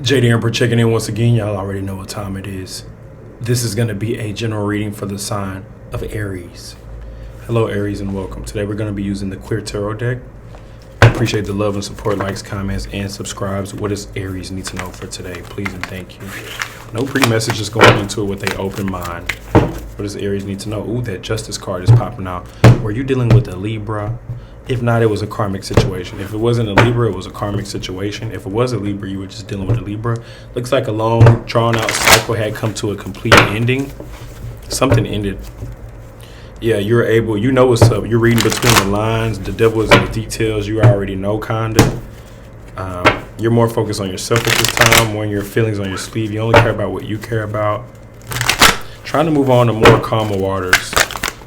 JD Emperor checking in once again. Y'all already know what time it is. This is going to be a general reading for the sign of Aries. Hello, Aries, and welcome. Today we're going to be using the Clear Tarot deck. Appreciate the love and support, likes, comments, and subscribes. What does Aries need to know for today? Please and thank you. No pre-messages going into it with an open mind. What does Aries need to know? Ooh, that Justice card is popping out. Were you dealing with a Libra? If not, it was a karmic situation. If it wasn't a Libra, it was a karmic situation. If it was a Libra, you were just dealing with a Libra. Looks like a long, drawn-out cycle had come to a complete ending. Something ended. Yeah, you're able, you know what's up. You're reading between the lines. The devil is in the details. You already know, kinda. You're more focused on yourself at this time, wearing your feelings on your sleeve. You only care about what you care about. Trying to move on to more calmer waters.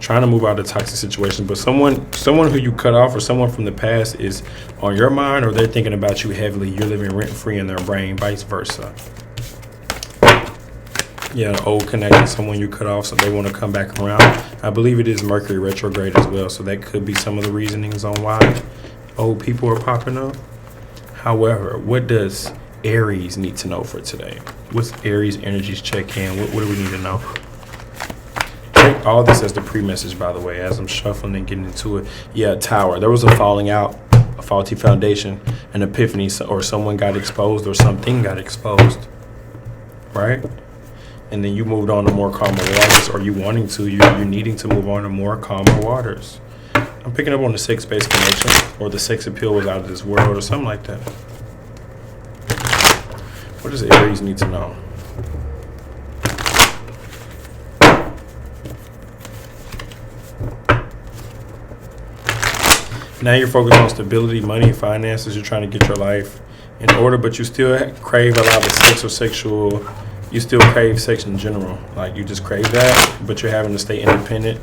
Trying to move out of toxic situations. But someone who you cut off or someone from the past is on your mind, or they're thinking about you heavily. You're living rent-free in their brain, vice versa. Yeah, an old connection, someone you cut off, so they want to come back around. I believe it is Mercury retrograde as well, so that could be some of the reasonings on why old people are popping up. However, what does Aries need to know for today? What's Aries energies check in? What do we need to know? Take all this as the pre-message, by the way, as I'm shuffling and getting into it. Yeah, Tower. There was a falling out, a faulty foundation, an epiphany, or someone got exposed or something got exposed, right? And then you moved on to more calmer waters, or you wanting to, you're needing to move on to more calmer waters. I'm picking up on the sex-based connection, or the sex appeal was out of this world, or something like that. What does Aries need to know? Now you're focused on stability, money, finances. You're trying to get your life in order, but you still crave a lot of sex or sexual. You still crave sex in general. Like, you just crave that, but you're having to stay independent.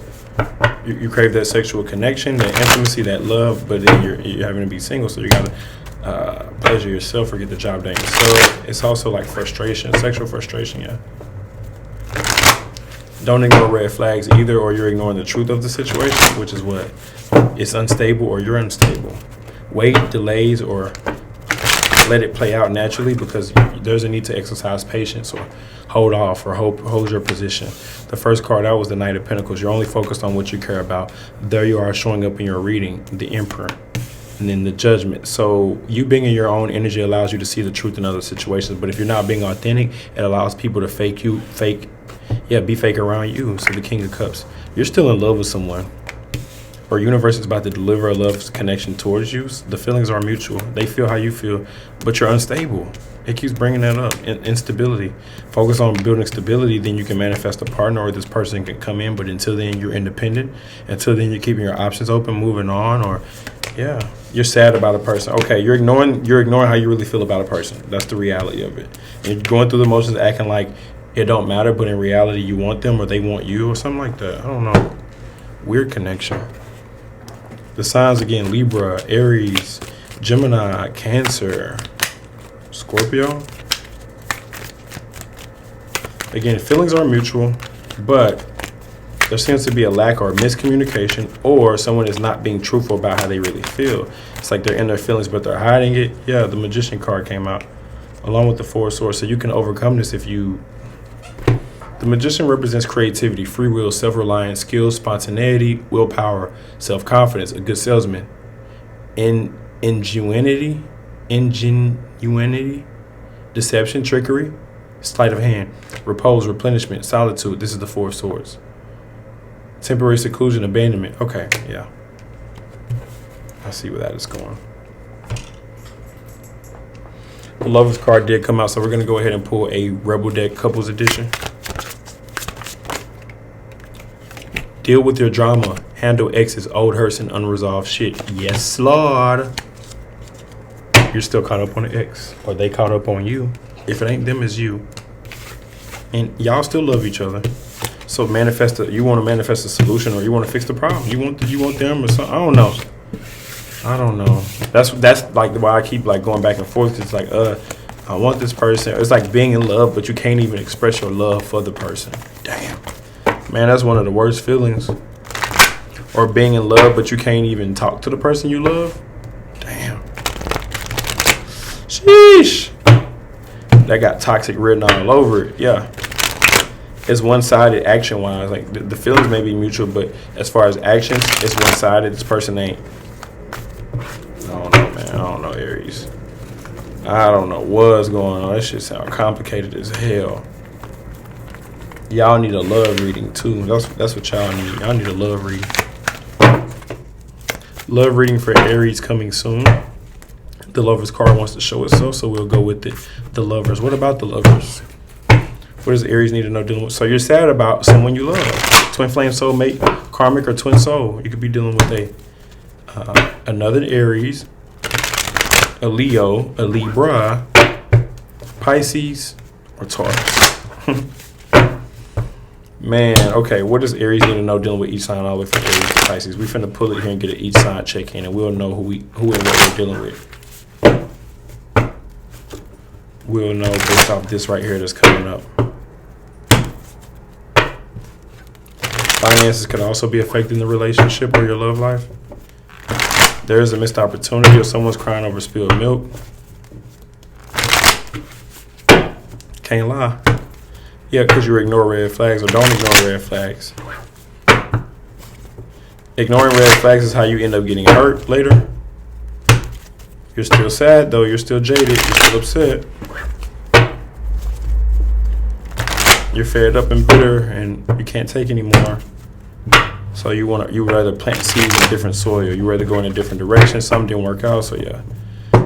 You crave that sexual connection, that intimacy, that love, but then you're having to be single, so you gotta pleasure yourself or get the job done. So it's also like frustration, sexual frustration, yeah. Don't ignore red flags either, or you're ignoring the truth of the situation, which is what? It's unstable, or you're unstable. Wait, delays, or let it play out naturally, because there's a need to exercise patience or hold off or hold your position. The first card out was the Knight of Pentacles. You're only focused on what you care about. There you are showing up in your reading, the Emperor, and then the Judgment. So you being in your own energy allows you to see the truth in other situations. But if you're not being authentic, it allows people to be fake around you. So the King of Cups, you're still in love with someone, or universe is about to deliver a love connection towards you. The feelings are mutual. They feel how you feel, but you're unstable. It keeps bringing that up. Instability. Focus on building stability, then you can manifest a partner, or this person can come in, but until then you're independent. Until then you're keeping your options open, moving on, or yeah, you're sad about a person. Okay, you're ignoring how you really feel about a person. That's the reality of it. And you're going through the motions acting like it don't matter, but in reality you want them, or they want you, or something like that. I don't know. Weird connection. The signs again: Libra, Aries, Gemini, Cancer, Scorpio. Again, feelings are mutual, but there seems to be a lack or miscommunication, or someone is not being truthful about how they really feel. It's like they're in their feelings, but they're hiding it. Yeah, the Magician card came out along with the Four of Swords. So you can overcome this if you... The Magician represents creativity, free will, self-reliance, skills, spontaneity, willpower, self-confidence, a good salesman, ingenuity, deception, trickery, sleight of hand, repose, replenishment, solitude. This is the Four of Swords. Temporary seclusion, abandonment. Okay, yeah. I see where that is going. The Lovers card did come out, so we're going to go ahead and pull a Rebel deck couples edition. Deal with your drama. Handle exes, old hurts, and unresolved shit. Yes, Lord. You're still caught up on the ex, or they caught up on you. If it ain't them, it's you. And y'all still love each other. So you want to manifest a solution, or you want to fix the problem. You want them or something. I don't know. That's like why I keep like going back and forth. It's like I want this person. It's like being in love, but you can't even express your love for the person. Damn. Man, that's one of the worst feelings. Or being in love, but you can't even talk to the person you love. Damn. Sheesh. that got toxic written all over it. Yeah. It's one-sided action-wise. Like, the feelings may be mutual, but as far as actions, it's one-sided. This person ain't. I don't know, man. I don't know, Aries. I don't know what's going on. That shit sound complicated as hell. Y'all need a love reading, too. That's what y'all need. Y'all need a love reading. Love reading for Aries coming soon. The Lovers card wants to show itself, so we'll go with it. The Lovers. What about the Lovers? What does Aries need to know dealing with? So you're sad about someone you love. Twin flame, soulmate, karmic, or twin soul. You could be dealing with another Aries, a Leo, a Libra, Pisces, or Taurus. Man, okay, what does Aries need to know dealing with each sign all the way from Aries to Pisces? We finna pull it here and get an each sign check in, and we'll know who and what we're dealing with. We'll know based off this right here that's coming up. Finances could also be affecting the relationship or your love life. There is a missed opportunity, or someone's crying over spilled milk. Can't lie. Yeah, because you ignore red flags, or don't ignore red flags. Ignoring red flags is how you end up getting hurt later. You're still sad, though. You're still jaded. You're still upset. You're fed up and bitter, and you can't take anymore. So you rather plant seeds in different soil. You rather go in a different direction. Something didn't work out, so yeah.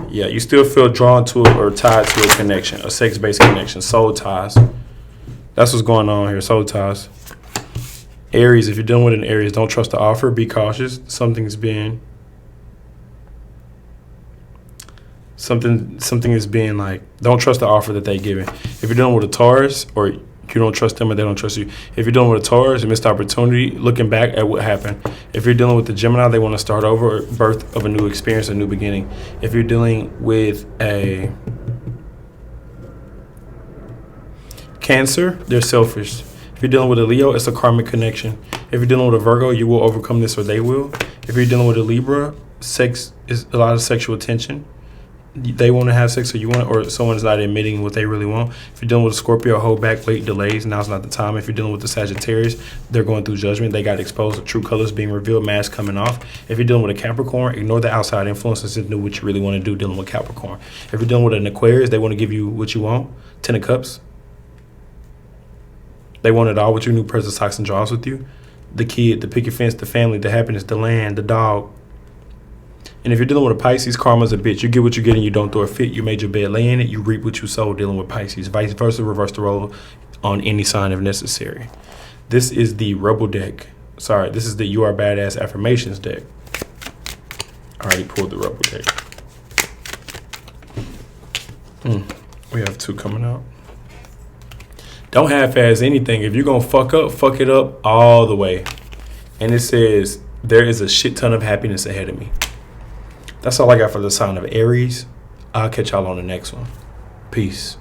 Yeah, you still feel drawn to it or tied to a connection, a sex-based connection, soul ties. That's what's going on here, soul ties. Aries, if you're dealing with an Aries, don't trust the offer. Be cautious. Something is being like, don't trust the offer that they're giving. If you're dealing with a Taurus, or you don't trust them or they don't trust you. If you're dealing with a Taurus, a missed opportunity, looking back at what happened. If you're dealing with the Gemini, they want to start over, or birth of a new experience, a new beginning. If you're dealing with a Cancer, they're selfish. If you're dealing with a Leo, it's a karmic connection. If you're dealing with a Virgo, you will overcome this, or they will. If you're dealing with a Libra, sex is a lot of sexual tension. They want to have sex, or you want, or someone's not admitting what they really want. If you're dealing with a Scorpio, hold back, wait, delays. Now's not the time. If you're dealing with the Sagittarius, they're going through judgment. They got exposed, the true colors being revealed, mask coming off. If you're dealing with a Capricorn, ignore the outside influences and do what you really want to do dealing with Capricorn. If you're dealing with an Aquarius, they want to give you what you want. 10 of Cups. They want it all with you. New person socks and draws with you. The kid, the picket fence, the family, the happiness, the land, the dog. And if you're dealing with a Pisces, karma's a bitch. You get what you get and you don't throw a fit. You made your bed, lay in it. You reap what you sow dealing with Pisces. Vice versa, reverse the role on any sign if necessary. This is the Rebel deck. Sorry, this is the You Are Badass Affirmations deck. I already pulled the Rebel deck. We have two coming out. Don't half-ass anything. If you're going to fuck it up all the way. And it says, there is a shit ton of happiness ahead of me. That's all I got for the sign of Aries. I'll catch y'all on the next one. Peace.